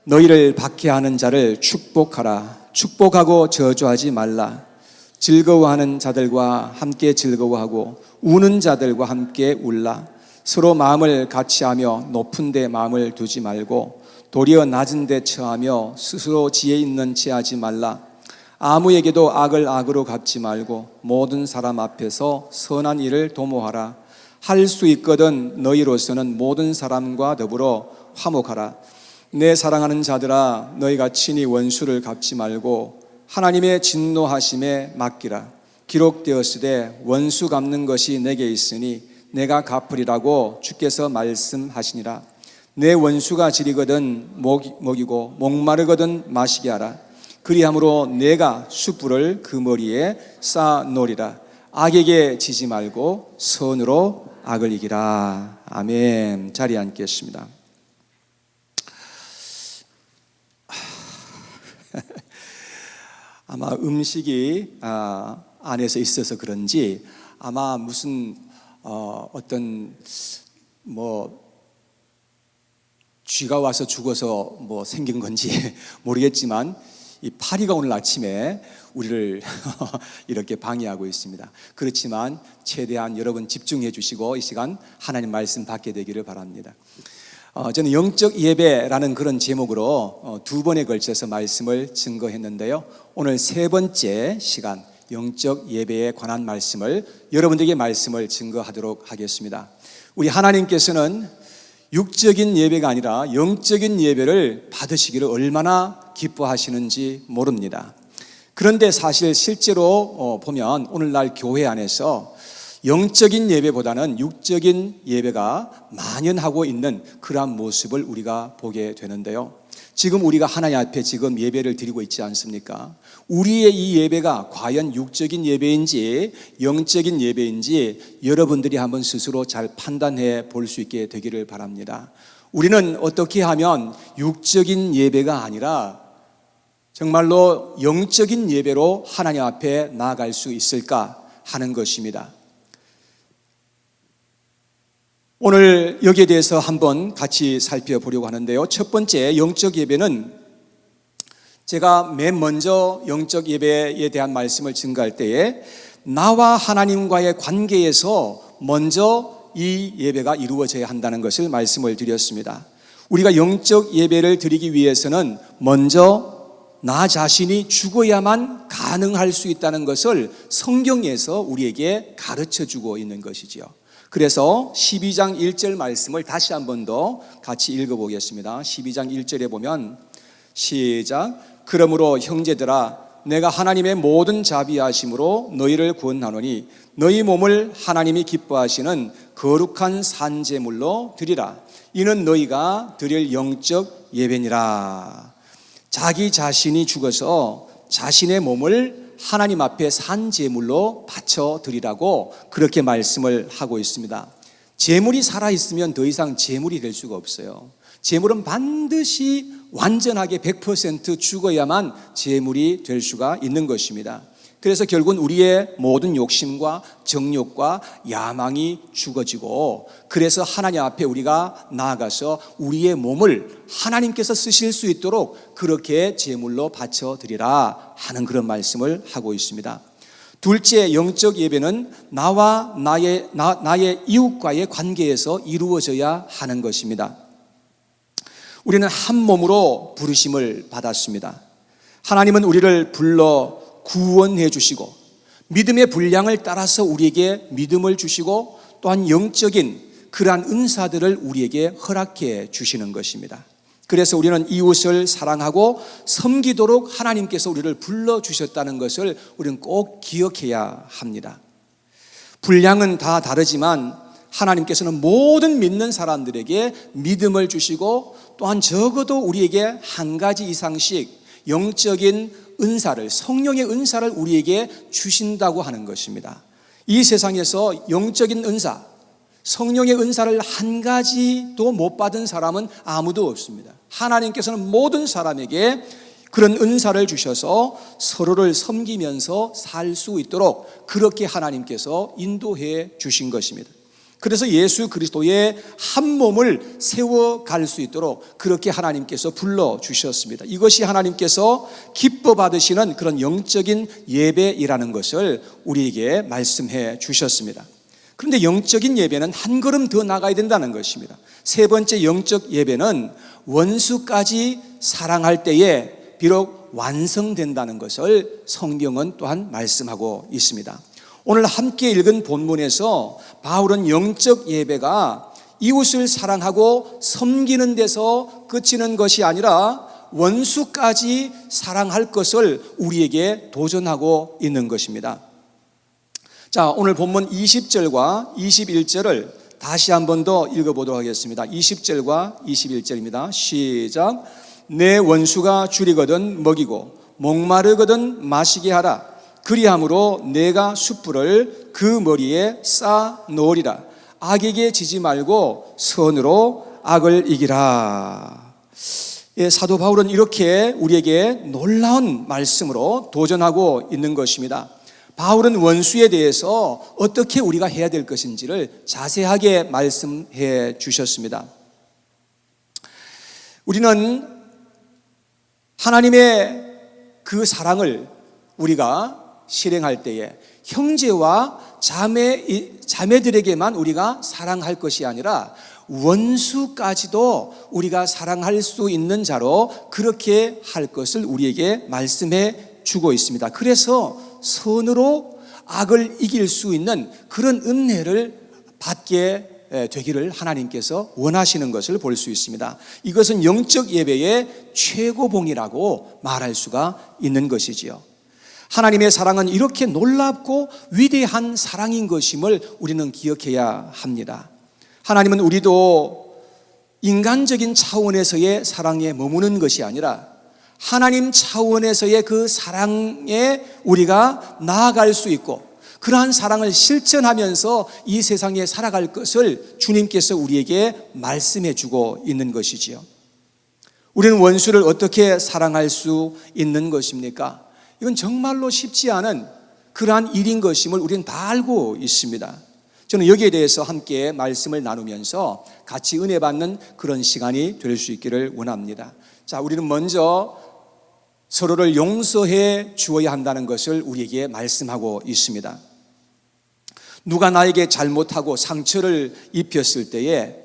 너희를 박해하는 자를 축복하라. 축복하고 저주하지 말라. 즐거워하는 자들과 함께 즐거워하고 우는 자들과 함께 울라. 서로 마음을 같이하며 높은 데 마음을 두지 말고 도리어 낮은 데 처하며 스스로 지혜 있는 채 하지 말라. 아무에게도 악을 악으로 갚지 말고 모든 사람 앞에서 선한 일을 도모하라. 할 수 있거든 너희로서는 모든 사람과 더불어 화목하라. 내 사랑하는 자들아, 너희가 친히 원수를 갚지 말고 하나님의 진노하심에 맡기라. 기록되었으되 원수 갚는 것이 내게 있으니 내가 갚으리라고 주께서 말씀하시니라. 내 원수가 지리거든 먹이고 목마르거든 마시게 하라. 그리함으로 내가 숯불을 그 머리에 쌓아 놓으리라. 악에게 지지 말고 선으로 악을 이기라. 아멘. 자리에 앉겠습니다. 아마 음식이 안에서 있어서 그런지 아마 무슨 어떤 쥐가 와서 죽어서 생긴 건지 모르겠지만 이 파리가 오늘 아침에 우리를 이렇게 방해하고 있습니다. 그렇지만 최대한 여러분 집중해 주시고 이 시간 하나님 말씀 받게 되기를 바랍니다. 저는 영적 예배라는 그런 제목으로 두 번에 걸쳐서 말씀을 증거했는데요. 오늘 세 번째 시간 영적 예배에 관한 말씀을 여러분들에게 말씀을 증거하도록 하겠습니다. 우리 하나님께서는 육적인 예배가 아니라 영적인 예배를 받으시기를 얼마나 기뻐하시는지 모릅니다. 그런데 사실 실제로 보면 오늘날 교회 안에서 영적인 예배보다는 육적인 예배가 만연하고 있는 그러한 모습을 우리가 보게 되는데요. 지금 우리가 하나님 앞에 지금 예배를 드리고 있지 않습니까? 우리의 이 예배가 과연 육적인 예배인지 영적인 예배인지 여러분들이 한번 스스로 잘 판단해 볼 수 있게 되기를 바랍니다. 우리는 어떻게 하면 육적인 예배가 아니라 정말로 영적인 예배로 하나님 앞에 나아갈 수 있을까 하는 것입니다. 오늘 여기에 대해서 한번 같이 살펴보려고 하는데요. 첫 번째 영적 예배는 제가 맨 먼저 영적 예배에 대한 말씀을 증거할 때에 나와 하나님과의 관계에서 먼저 이 예배가 이루어져야 한다는 것을 말씀을 드렸습니다. 우리가 영적 예배를 드리기 위해서는 먼저 나 자신이 죽어야만 가능할 수 있다는 것을 성경에서 우리에게 가르쳐주고 있는 것이지요. 그래서 12장 1절 말씀을 다시 한 번 더 같이 읽어보겠습니다. 12장 1절에 보면 시작. 그러므로 형제들아, 내가 하나님의 모든 자비하심으로 너희를 구원하노니 너희 몸을 하나님이 기뻐하시는 거룩한 산제물로 드리라. 이는 너희가 드릴 영적 예배니라. 자기 자신이 죽어서 자신의 몸을 하나님 앞에 산제물로 바쳐드리라고 그렇게 말씀을 하고 있습니다. 제물이 살아있으면 더 이상 제물이 될 수가 없어요. 제물은 반드시 완전하게 100% 죽어야만 제물이 될 수가 있는 것입니다. 그래서 결국은 우리의 모든 욕심과 정욕과 야망이 죽어지고, 그래서 하나님 앞에 우리가 나아가서 우리의 몸을 하나님께서 쓰실 수 있도록 그렇게 제물로 바쳐드리라 하는 그런 말씀을 하고 있습니다. 둘째, 영적 예배는 나와 나의 이웃과의 관계에서 이루어져야 하는 것입니다. 우리는 한 몸으로 부르심을 받았습니다. 하나님은 우리를 불러 구원해 주시고 믿음의 분량을 따라서 우리에게 믿음을 주시고 또한 영적인 그러한 은사들을 우리에게 허락해 주시는 것입니다. 그래서 우리는 이웃을 사랑하고 섬기도록 하나님께서 우리를 불러주셨다는 것을 우리는 꼭 기억해야 합니다. 분량은 다 다르지만 하나님께서는 모든 믿는 사람들에게 믿음을 주시고 또한 적어도 우리에게 한 가지 이상씩 영적인 은사를, 성령의 은사를 우리에게 주신다고 하는 것입니다. 이 세상에서 영적인 은사, 성령의 은사를 한 가지도 못 받은 사람은 아무도 없습니다. 하나님께서는 모든 사람에게 그런 은사를 주셔서 서로를 섬기면서 살 수 있도록 그렇게 하나님께서 인도해 주신 것입니다. 그래서 예수 그리스도의 한 몸을 세워갈 수 있도록 그렇게 하나님께서 불러주셨습니다. 이것이 하나님께서 기뻐 받으시는 그런 영적인 예배이라는 것을 우리에게 말씀해 주셨습니다. 그런데 영적인 예배는 한 걸음 더 나가야 된다는 것입니다. 세 번째 영적 예배는 원수까지 사랑할 때에 비록 완성된다는 것을 성경은 또한 말씀하고 있습니다. 오늘 함께 읽은 본문에서 바울은 영적 예배가 이웃을 사랑하고 섬기는 데서 그치는 것이 아니라 원수까지 사랑할 것을 우리에게 도전하고 있는 것입니다. 자, 오늘 본문 20절과 21절을 다시 한 번 더 읽어보도록 하겠습니다. 20절과 21절입니다. 시작. 내 원수가 줄이거든 먹이고 목마르거든 마시게 하라. 그리함으로 내가 숯불을 그 머리에 쌓아 놓으리라. 악에게 지지 말고 선으로 악을 이기라. 예, 사도 바울은 이렇게 우리에게 놀라운 말씀으로 도전하고 있는 것입니다. 바울은 원수에 대해서 어떻게 우리가 해야 될 것인지를 자세하게 말씀해 주셨습니다. 우리는 하나님의 그 사랑을 우리가 실행할 때에 형제와 자매들에게만 우리가 사랑할 것이 아니라 원수까지도 우리가 사랑할 수 있는 자로 그렇게 할 것을 우리에게 말씀해 주고 있습니다. 그래서 선으로 악을 이길 수 있는 그런 은혜를 받게 되기를 하나님께서 원하시는 것을 볼 수 있습니다. 이것은 영적 예배의 최고봉이라고 말할 수가 있는 것이지요. 하나님의 사랑은 이렇게 놀랍고 위대한 사랑인 것임을 우리는 기억해야 합니다. 하나님은 우리도 인간적인 차원에서의 사랑에 머무는 것이 아니라 하나님 차원에서의 그 사랑에 우리가 나아갈 수 있고 그러한 사랑을 실천하면서 이 세상에 살아갈 것을 주님께서 우리에게 말씀해 주고 있는 것이지요. 우리는 원수를 어떻게 사랑할 수 있는 것입니까? 이건 정말로 쉽지 않은 그러한 일인 것임을 우리는 다 알고 있습니다. 저는 여기에 대해서 함께 말씀을 나누면서 같이 은혜 받는 그런 시간이 될 수 있기를 원합니다. 자, 우리는 먼저 서로를 용서해 주어야 한다는 것을 우리에게 말씀하고 있습니다. 누가 나에게 잘못하고 상처를 입혔을 때에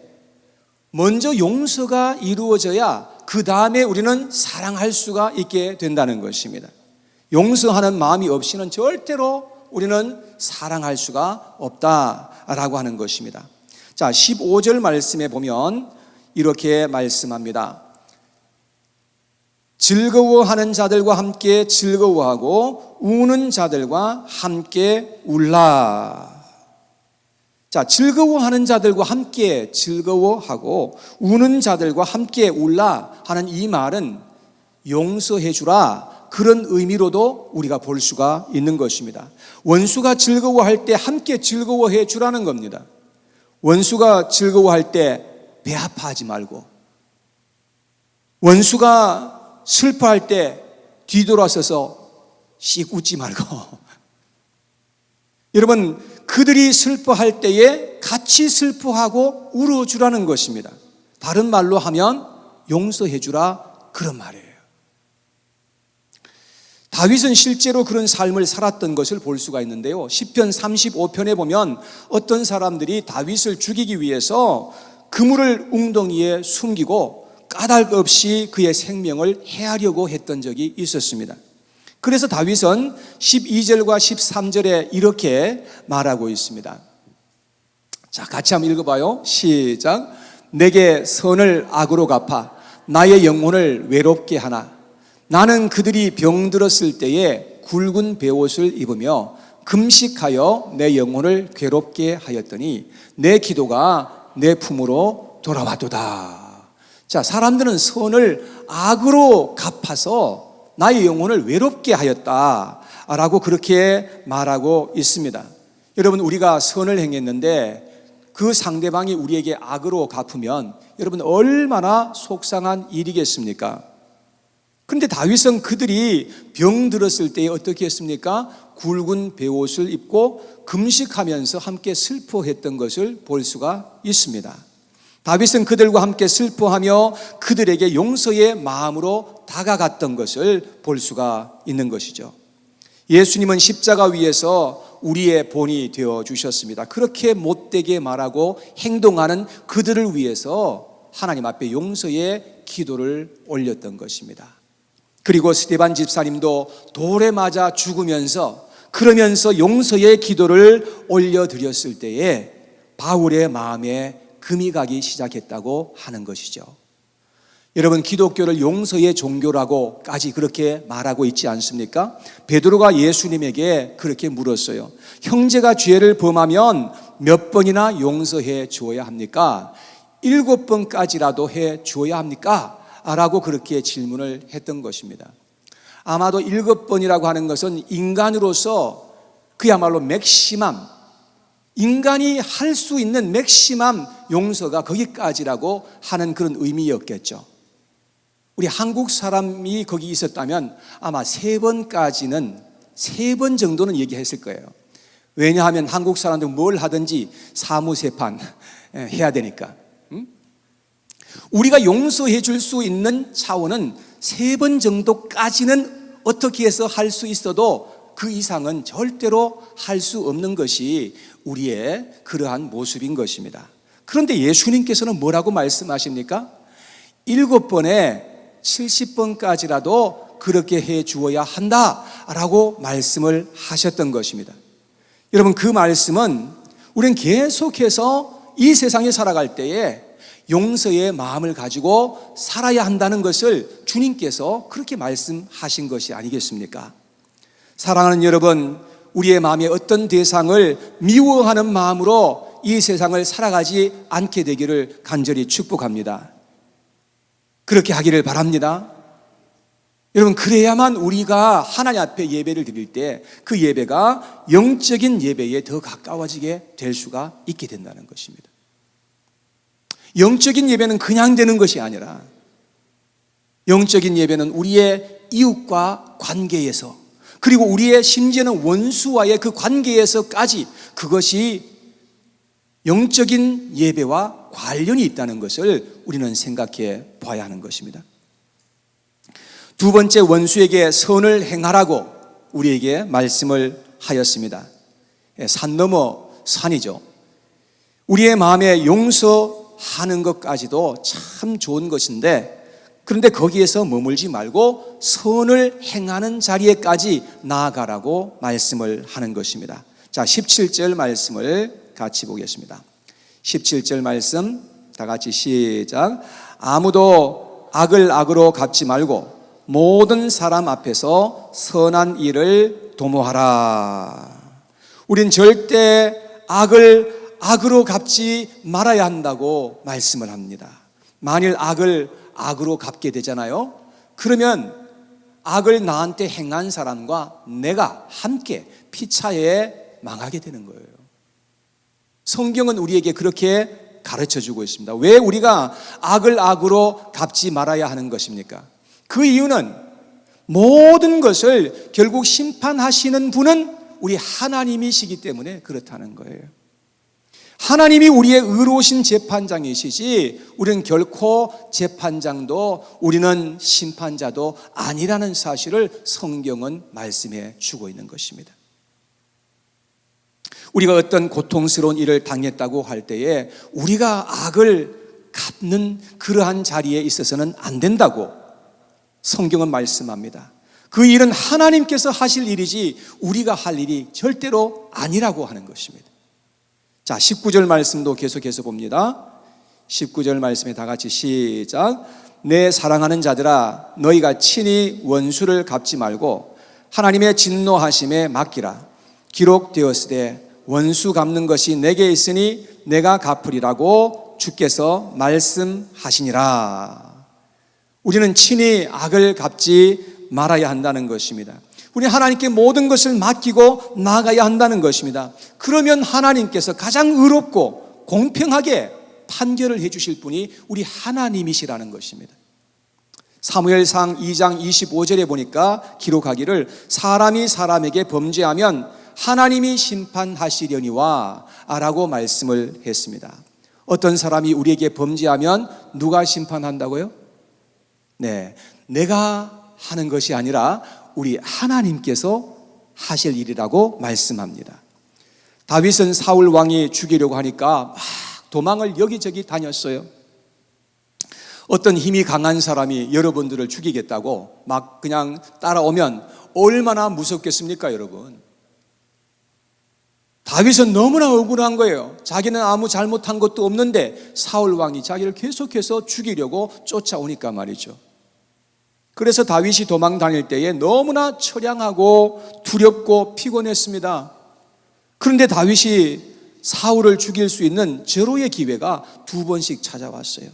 먼저 용서가 이루어져야 그 다음에 우리는 사랑할 수가 있게 된다는 것입니다. 용서하는 마음이 없이는 절대로 우리는 사랑할 수가 없다라고 하는 것입니다. 자, 15절 말씀에 보면 이렇게 말씀합니다. 즐거워하는 자들과 함께 즐거워하고 우는 자들과 함께 울라. 자, 즐거워하는 자들과 함께 즐거워하고 우는 자들과 함께 울라 하는 이 말은 용서해 주라, 그런 의미로도 우리가 볼 수가 있는 것입니다. 원수가 즐거워할 때 함께 즐거워해 주라는 겁니다. 원수가 즐거워할 때 배 아파하지 말고, 원수가 슬퍼할 때 뒤돌아서서 씩 웃지 말고, 여러분, 그들이 슬퍼할 때에 같이 슬퍼하고 울어주라는 것입니다. 다른 말로 하면 용서해 주라, 그런 말이에요. 다윗은 실제로 그런 삶을 살았던 것을 볼 수가 있는데요. 시편 35편에 보면 어떤 사람들이 다윗을 죽이기 위해서 그물을 웅덩이에 숨기고 까닭 없이 그의 생명을 해하려고 했던 적이 있었습니다. 그래서 다윗은 12절과 13절에 이렇게 말하고 있습니다. 자, 같이 한번 읽어봐요. 시작. 내게 선을 악으로 갚아 나의 영혼을 외롭게 하나. 나는 그들이 병들었을 때에 굵은 베옷을 입으며 금식하여 내 영혼을 괴롭게 하였더니 내 기도가 내 품으로 돌아왔도다. 자, 사람들은 선을 악으로 갚아서 나의 영혼을 외롭게 하였다라고 그렇게 말하고 있습니다. 여러분, 우리가 선을 행했는데 그 상대방이 우리에게 악으로 갚으면 여러분 얼마나 속상한 일이겠습니까? 그런데 다윗은 그들이 병들었을 때에 어떻게 했습니까? 굵은 베옷을 입고 금식하면서 함께 슬퍼했던 것을 볼 수가 있습니다. 다윗은 그들과 함께 슬퍼하며 그들에게 용서의 마음으로 다가갔던 것을 볼 수가 있는 것이죠. 예수님은 십자가 위에서 우리의 본이 되어 주셨습니다. 그렇게 못되게 말하고 행동하는 그들을 위해서 하나님 앞에 용서의 기도를 올렸던 것입니다. 그리고 스데반 집사님도 돌에 맞아 죽으면서 그러면서 용서의 기도를 올려드렸을 때에 바울의 마음에 금이 가기 시작했다고 하는 것이죠. 여러분, 기독교를 용서의 종교라고까지 그렇게 말하고 있지 않습니까? 베드로가 예수님에게 그렇게 물었어요. 형제가 죄를 범하면 몇 번이나 용서해 주어야 합니까? 7번까지라도 해 주어야 합니까? 라고 그렇게 질문을 했던 것입니다. 아마도 7번이라고 하는 것은 인간으로서 그야말로 맥시멈, 인간이 할 수 있는 맥시멈 용서가 거기까지라고 하는 그런 의미였겠죠. 우리 한국 사람이 거기 있었다면 아마 3번까지는, 3번 정도는 얘기했을 거예요. 왜냐하면 한국 사람들은 뭘 하든지 사무세판 해야 되니까. 우리가 용서해 줄 수 있는 차원은 3번 정도까지는 어떻게 해서 할 수 있어도 그 이상은 절대로 할 수 없는 것이 우리의 그러한 모습인 것입니다. 그런데 예수님께서는 뭐라고 말씀하십니까? 7번에 70번까지라도 그렇게 해 주어야 한다라고 말씀을 하셨던 것입니다. 여러분, 그 말씀은 우리는 계속해서 이 세상에 살아갈 때에 용서의 마음을 가지고 살아야 한다는 것을 주님께서 그렇게 말씀하신 것이 아니겠습니까? 사랑하는 여러분, 우리의 마음에 어떤 대상을 미워하는 마음으로 이 세상을 살아가지 않게 되기를 간절히 축복합니다. 그렇게 하기를 바랍니다. 여러분, 그래야만 우리가 하나님 앞에 예배를 드릴 때 그 예배가 영적인 예배에 더 가까워지게 될 수가 있게 된다는 것입니다. 영적인 예배는 그냥 되는 것이 아니라 영적인 예배는 우리의 이웃과 관계에서, 그리고 우리의 심지어는 원수와의 그 관계에서까지 그것이 영적인 예배와 관련이 있다는 것을 우리는 생각해 봐야 하는 것입니다. 두 번째, 원수에게 선을 행하라고 우리에게 말씀을 하였습니다. 산 넘어 산이죠. 우리의 마음에 용서하는 것까지도 참 좋은 것인데, 그런데 거기에서 머물지 말고 선을 행하는 자리에까지 나아가라고 말씀을 하는 것입니다. 자, 17절 말씀을 같이 보겠습니다. 17절 말씀 다 같이 시작. 아무도 악을 악으로 갚지 말고 모든 사람 앞에서 선한 일을 도모하라. 우린 절대 악을 악으로 갚지 말아야 한다고 말씀을 합니다. 만일 악을 악으로 갚게 되잖아요. 그러면 악을 나한테 행한 사람과 내가 함께 피차에 망하게 되는 거예요. 성경은 우리에게 그렇게 가르쳐주고 있습니다. 왜 우리가 악을 악으로 갚지 말아야 하는 것입니까? 그 이유는 모든 것을 결국 심판하시는 분은 우리 하나님이시기 때문에 그렇다는 거예요. 하나님이 우리의 의로우신 재판장이시지 우리는 결코 재판장도 우리는 심판자도 아니라는 사실을 성경은 말씀해 주고 있는 것입니다. 우리가 어떤 고통스러운 일을 당했다고 할 때에 우리가 악을 갚는 그러한 자리에 있어서는 안 된다고 성경은 말씀합니다. 그 일은 하나님께서 하실 일이지 우리가 할 일이 절대로 아니라고 하는 것입니다. 자, 19절 말씀도 계속해서 봅니다. 19절 말씀에 다 같이 시작. 내 사랑하는 자들아, 너희가 친히 원수를 갚지 말고 하나님의 진노하심에 맡기라. 기록되었으되 원수 갚는 것이 내게 있으니 내가 갚으리라고 주께서 말씀하시니라. 우리는 친히 악을 갚지 말아야 한다는 것입니다. 우리 하나님께 모든 것을 맡기고 나아가야 한다는 것입니다. 그러면 하나님께서 가장 의롭고 공평하게 판결을 해 주실 분이 우리 하나님이시라는 것입니다. 사무엘상 2장 25절에 보니까 기록하기를 사람이 사람에게 범죄하면 하나님이 심판하시려니와 라고 말씀을 했습니다. 어떤 사람이 우리에게 범죄하면 누가 심판한다고요? 네, 내가 하는 것이 아니라 우리 하나님께서 하실 일이라고 말씀합니다. 다윗은 사울 왕이 죽이려고 하니까 막 도망을 여기저기 다녔어요. 어떤 힘이 강한 사람이 여러분들을 죽이겠다고 막 그냥 따라오면 얼마나 무섭겠습니까, 여러분? 다윗은 너무나 억울한 거예요. 자기는 아무 잘못한 것도 없는데 사울 왕이 자기를 계속해서 죽이려고 쫓아오니까 말이죠. 그래서 다윗이 도망 다닐 때에 너무나 처량하고 두렵고 피곤했습니다. 그런데 다윗이 사울을 죽일 수 있는 절호의 기회가 2번씩 찾아왔어요.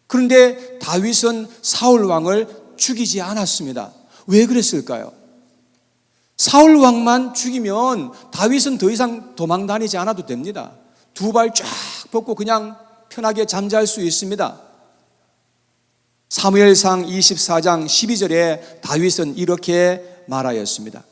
그런데 다윗은 사울 왕을 죽이지 않았습니다. 왜 그랬을까요? 사울 왕만 죽이면 다윗은 더 이상 도망 다니지 않아도 됩니다. 2발 쫙 뻗고 그냥 편하게 잠잘 수 있습니다. 사무엘상 24장 12절에 다윗은 이렇게 말하였습니다.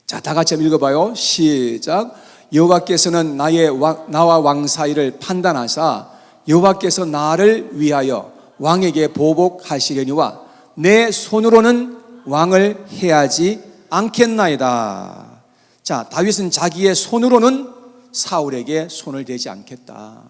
자, 다 같이 한번 읽어봐요. 시작. 여호와께서는 나와 왕 사이를 판단하사 여호와께서 나를 위하여 왕에게 보복하시려니와 내 손으로는 왕을 해하지 않겠나이다. 자, 다윗은 자기의 손으로는 사울에게 손을 대지 않겠다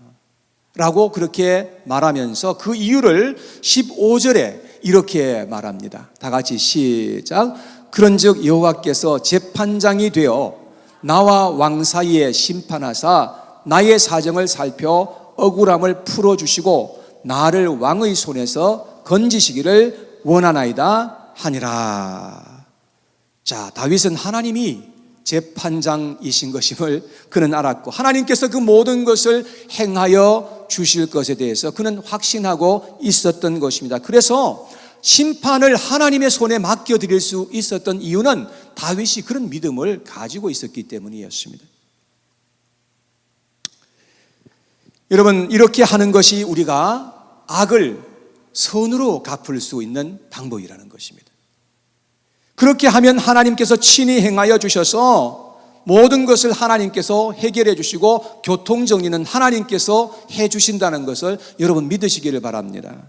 라고 그렇게 말하면서 그 이유를 15절에 이렇게 말합니다. 다 같이 시작. 그런즉 여호와께서 재판장이 되어 나와 왕 사이에 심판하사 나의 사정을 살펴 억울함을 풀어주시고 나를 왕의 손에서 건지시기를 원하나이다 하니라. 자, 다윗은 하나님이 재판장이신 것임을 그는 알았고 하나님께서 그 모든 것을 행하여 주실 것에 대해서 그는 확신하고 있었던 것입니다. 그래서 심판을 하나님의 손에 맡겨드릴 수 있었던 이유는 다윗이 그런 믿음을 가지고 있었기 때문이었습니다. 여러분, 이렇게 하는 것이 우리가 악을 선으로 갚을 수 있는 방법이라는 것입니다. 그렇게 하면 하나님께서 친히 행하여 주셔서 모든 것을 하나님께서 해결해 주시고 교통정리는 하나님께서 해 주신다는 것을 여러분 믿으시기를 바랍니다.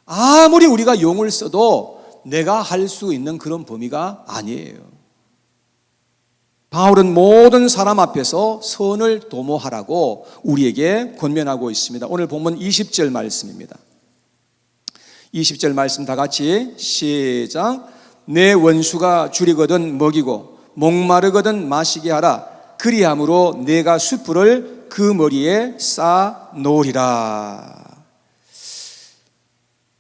아무리 우리가 용을 써도 내가 할 수 있는 그런 범위가 아니에요. 바울은 모든 사람 앞에서 선을 도모하라고 우리에게 권면하고 있습니다. 오늘 본문 20절 말씀입니다. 20절 말씀 다 같이 시작. 내 원수가 줄이거든 먹이고 목마르거든 마시게 하라. 그리함으로 내가 숯불을 그 머리에 쌓아 놓으리라.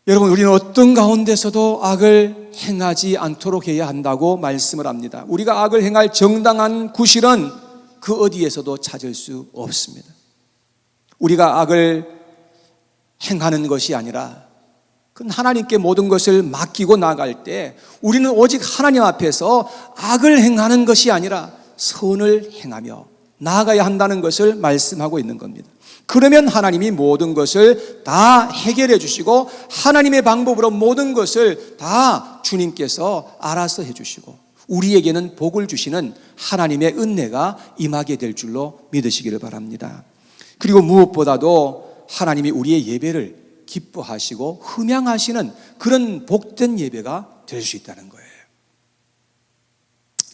여러분, 우리는 어떤 가운데서도 악을 행하지 않도록 해야 한다고 말씀을 합니다. 우리가 악을 행할 정당한 구실은 그 어디에서도 찾을 수 없습니다. 우리가 악을 행하는 것이 아니라 그건 하나님께 모든 것을 맡기고 나갈 때 우리는 오직 하나님 앞에서 악을 행하는 것이 아니라 선을 행하며 나아가야 한다는 것을 말씀하고 있는 겁니다. 그러면 하나님이 모든 것을 다 해결해 주시고 하나님의 방법으로 모든 것을 다 주님께서 알아서 해 주시고 우리에게는 복을 주시는 하나님의 은혜가 임하게 될 줄로 믿으시기를 바랍니다. 그리고 무엇보다도 하나님이 우리의 예배를 기뻐하시고 흠양하시는 그런 복된 예배가 될 수 있다는 거예요.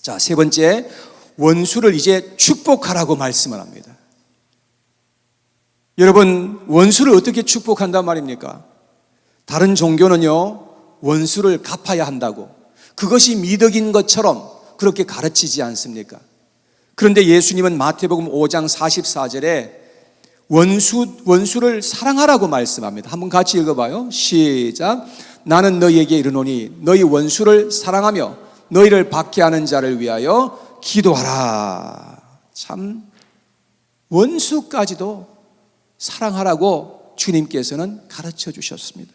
자, 세 번째, 원수를 이제 축복하라고 말씀을 합니다. 여러분, 원수를 어떻게 축복한단 말입니까? 다른 종교는요, 원수를 갚아야 한다고 그것이 미덕인 것처럼 그렇게 가르치지 않습니까? 그런데 예수님은 마태복음 5장 44절에 원수를 사랑하라고 말씀합니다. 한번 같이 읽어봐요. 시작. 나는 너희에게 이르노니 너희 원수를 사랑하며 너희를 박해하는 자를 위하여 기도하라. 참, 원수까지도 사랑하라고 주님께서는 가르쳐 주셨습니다.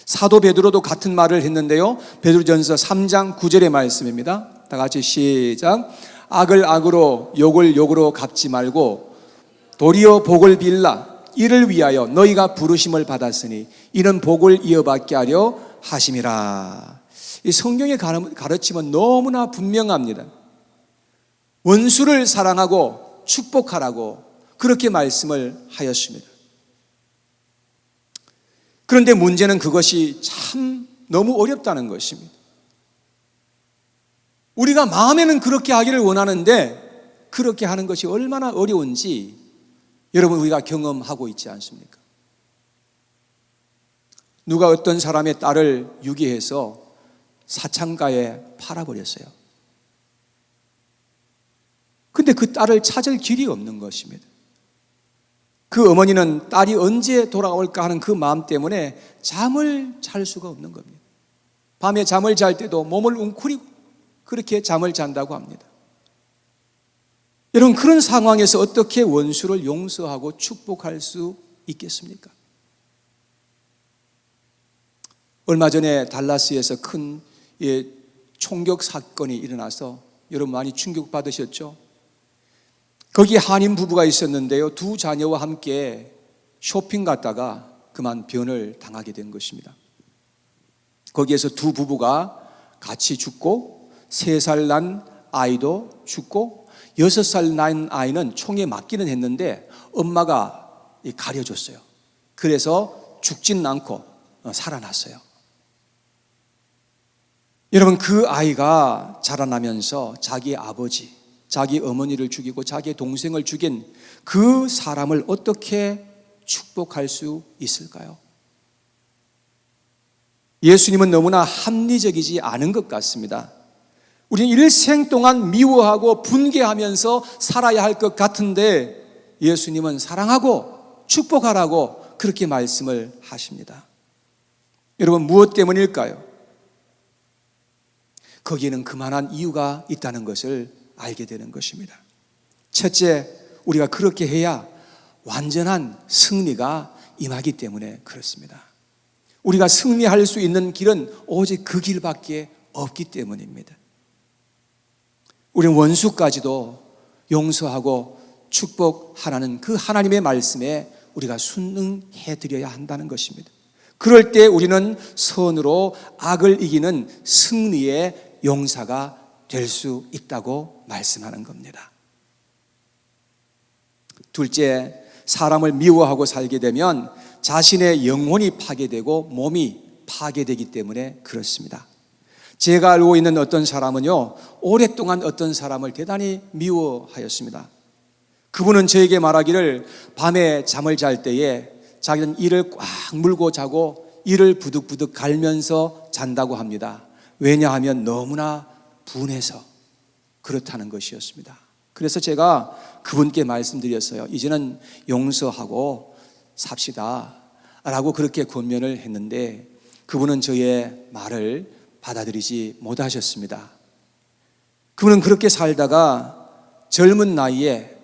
사도 베드로도 같은 말을 했는데요. 베드로전서 3장 9절의 말씀입니다. 다 같이 시작. 악을 악으로 욕을 욕으로 갚지 말고 도리어 복을 빌라. 이를 위하여 너희가 부르심을 받았으니 이는 복을 이어받게 하려 하심이라. 이 성경의 가르침은 너무나 분명합니다. 원수를 사랑하고 축복하라고 그렇게 말씀을 하였습니다. 그런데 문제는 그것이 참 너무 어렵다는 것입니다. 우리가 마음에는 그렇게 하기를 원하는데 그렇게 하는 것이 얼마나 어려운지 여러분 우리가 경험하고 있지 않습니까? 누가 어떤 사람의 딸을 유기해서 사창가에 팔아버렸어요. 근데 그 딸을 찾을 길이 없는 것입니다. 그 어머니는 딸이 언제 돌아올까 하는 그 마음 때문에 잠을 잘 수가 없는 겁니다. 밤에 잠을 잘 때도 몸을 웅크리고 그렇게 잠을 잔다고 합니다. 여러분, 그런 상황에서 어떻게 원수를 용서하고 축복할 수 있겠습니까? 얼마 전에 달라스에서 큰 총격 사건이 일어나서 여러분 많이 충격받으셨죠? 거기 한인 부부가 있었는데요, 두 자녀와 함께 쇼핑 갔다가 그만 변을 당하게 된 것입니다. 거기에서 두 부부가 같이 죽고 3살 난 아이도 죽고 6살 난 아이는 총에 맞기는 했는데 엄마가 가려줬어요. 그래서 죽지는 않고 살아났어요. 여러분, 그 아이가 자라나면서 자기 아버지, 자기 어머니를 죽이고 자기 동생을 죽인 그 사람을 어떻게 축복할 수 있을까요? 예수님은 너무나 합리적이지 않은 것 같습니다. 우리는 일생 동안 미워하고 분개하면서 살아야 할 것 같은데 예수님은 사랑하고 축복하라고 그렇게 말씀을 하십니다. 여러분, 무엇 때문일까요? 거기에는 그만한 이유가 있다는 것을 알게 되는 것입니다. 첫째, 우리가 그렇게 해야 완전한 승리가 임하기 때문에 그렇습니다. 우리가 승리할 수 있는 길은 오직 그 길밖에 없기 때문입니다. 우리는 원수까지도 용서하고 축복하라는 그 하나님의 말씀에 우리가 순응해 드려야 한다는 것입니다. 그럴 때 우리는 선으로 악을 이기는 승리의 용사가 될 수 있다고 말씀하는 겁니다. 둘째, 사람을 미워하고 살게 되면 자신의 영혼이 파괴되고 몸이 파괴되기 때문에 그렇습니다. 제가 알고 있는 어떤 사람은요, 오랫동안 어떤 사람을 대단히 미워하였습니다. 그분은 저에게 말하기를 밤에 잠을 잘 때에 자기는 이를 꽉 물고 자고 이를 부득부득 갈면서 잔다고 합니다. 왜냐하면 너무나 분해서 그렇다는 것이었습니다. 그래서 제가 그분께 말씀드렸어요. 이제는 용서하고 삽시다 라고 그렇게 권면을 했는데 그분은 저의 말을 받아들이지 못하셨습니다. 그분은 그렇게 살다가 젊은 나이에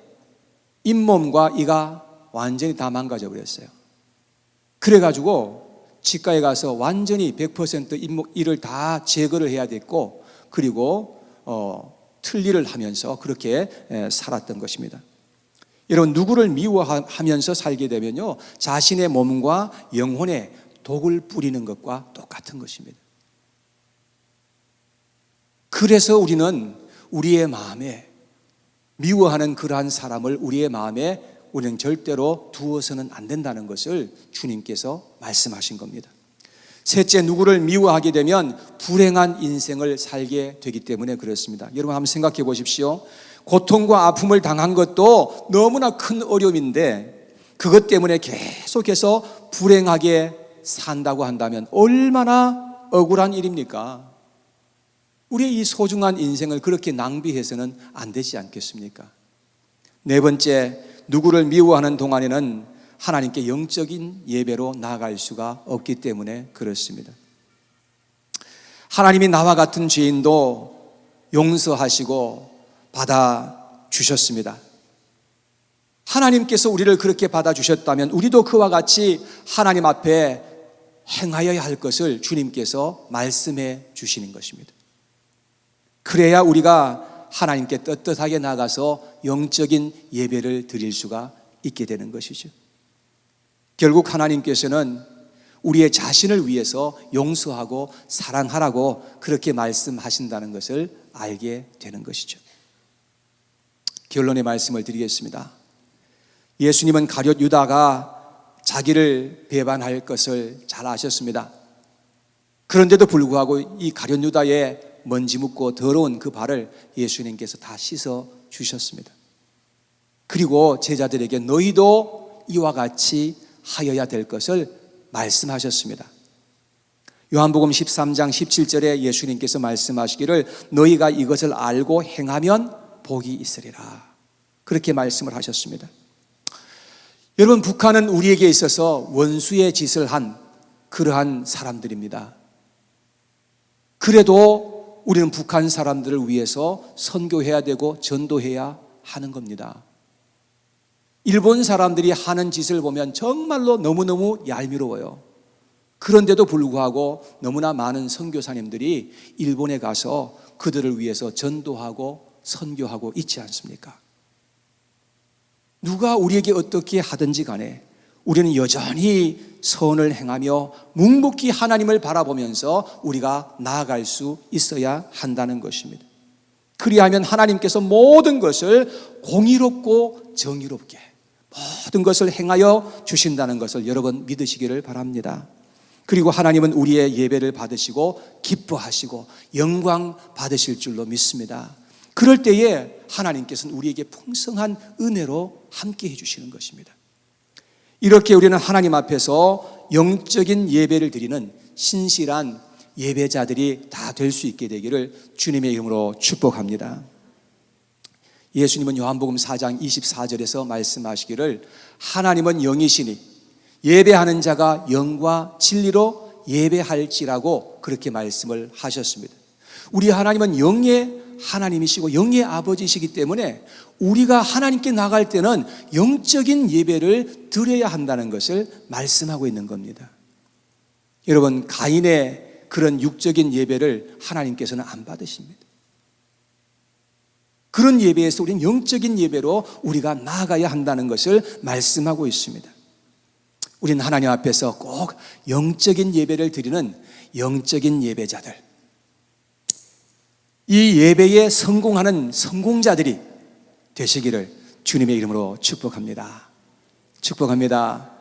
잇몸과 이가 완전히 다 망가져 버렸어요. 그래가지고 치과에 가서 완전히 100% 이를 다 제거를 해야 됐고, 그리고 틀니를 하면서 그렇게 살았던 것입니다. 여러분, 누구를 미워하면서 살게 되면요, 자신의 몸과 영혼에 독을 뿌리는 것과 똑같은 것입니다. 그래서 우리는 우리의 마음에 미워하는 그러한 사람을 우리의 마음에 우리는 절대로 두어서는 안 된다는 것을 주님께서 말씀하신 겁니다. 셋째, 누구를 미워하게 되면 불행한 인생을 살게 되기 때문에 그렇습니다. 여러분 한번 생각해 보십시오. 고통과 아픔을 당한 것도 너무나 큰 어려움인데 그것 때문에 계속해서 불행하게 산다고 한다면 얼마나 억울한 일입니까? 우리의 이 소중한 인생을 그렇게 낭비해서는 안 되지 않겠습니까? 네 번째, 누구를 미워하는 동안에는 하나님께 영적인 예배로 나아갈 수가 없기 때문에 그렇습니다. 하나님이 나와 같은 죄인도 용서하시고 받아주셨습니다. 하나님께서 우리를 그렇게 받아주셨다면 우리도 그와 같이 하나님 앞에 행하여야 할 것을 주님께서 말씀해 주시는 것입니다. 그래야 우리가 하나님께 떳떳하게 나가서 영적인 예배를 드릴 수가 있게 되는 것이죠. 결국 하나님께서는 우리의 자신을 위해서 용서하고 사랑하라고 그렇게 말씀하신다는 것을 알게 되는 것이죠. 결론의 말씀을 드리겠습니다. 예수님은 가룟 유다가 자기를 배반할 것을 잘 아셨습니다. 그런데도 불구하고 이 가룟 유다의 먼지 묻고 더러운 그 발을 예수님께서 다 씻어 주셨습니다. 그리고 제자들에게 너희도 이와 같이 하여야 될 것을 말씀하셨습니다. 요한복음 13장 17절에 예수님께서 말씀하시기를 너희가 이것을 알고 행하면 복이 있으리라, 그렇게 말씀을 하셨습니다. 여러분, 북한은 우리에게 있어서 원수의 짓을 한 그러한 사람들입니다. 그래도 우리는 북한 사람들을 위해서 선교해야 되고 전도해야 하는 겁니다. 일본 사람들이 하는 짓을 보면 정말로 너무너무 얄미워요. 그런데도 불구하고 너무나 많은 선교사님들이 일본에 가서 그들을 위해서 전도하고 선교하고 있지 않습니까? 누가 우리에게 어떻게 하든지 간에 우리는 여전히 선을 행하며 묵묵히 하나님을 바라보면서 우리가 나아갈 수 있어야 한다는 것입니다. 그리하면 하나님께서 모든 것을 공의롭고 정의롭게 모든 것을 행하여 주신다는 것을 여러분 믿으시기를 바랍니다. 그리고 하나님은 우리의 예배를 받으시고 기뻐하시고 영광 받으실 줄로 믿습니다. 그럴 때에 하나님께서는 우리에게 풍성한 은혜로 함께 해주시는 것입니다. 이렇게 우리는 하나님 앞에서 영적인 예배를 드리는 신실한 예배자들이 다 될 수 있게 되기를 주님의 이름으로 축복합니다. 예수님은 요한복음 4장 24절에서 말씀하시기를 하나님은 영이시니 예배하는 자가 영과 진리로 예배할지라고 그렇게 말씀을 하셨습니다. 우리 하나님은 영의 하나님이시고 영의 아버지이시기 때문에 우리가 하나님께 나갈 때는 영적인 예배를 드려야 한다는 것을 말씀하고 있는 겁니다. 여러분, 가인의 그런 육적인 예배를 하나님께서는 안 받으십니다. 그런 예배에서 우리는 영적인 예배로 우리가 나아가야 한다는 것을 말씀하고 있습니다. 우리는 하나님 앞에서 꼭 영적인 예배를 드리는 영적인 예배자들, 이 예배에 성공하는 성공자들이 되시기를 주님의 이름으로 축복합니다. 축복합니다.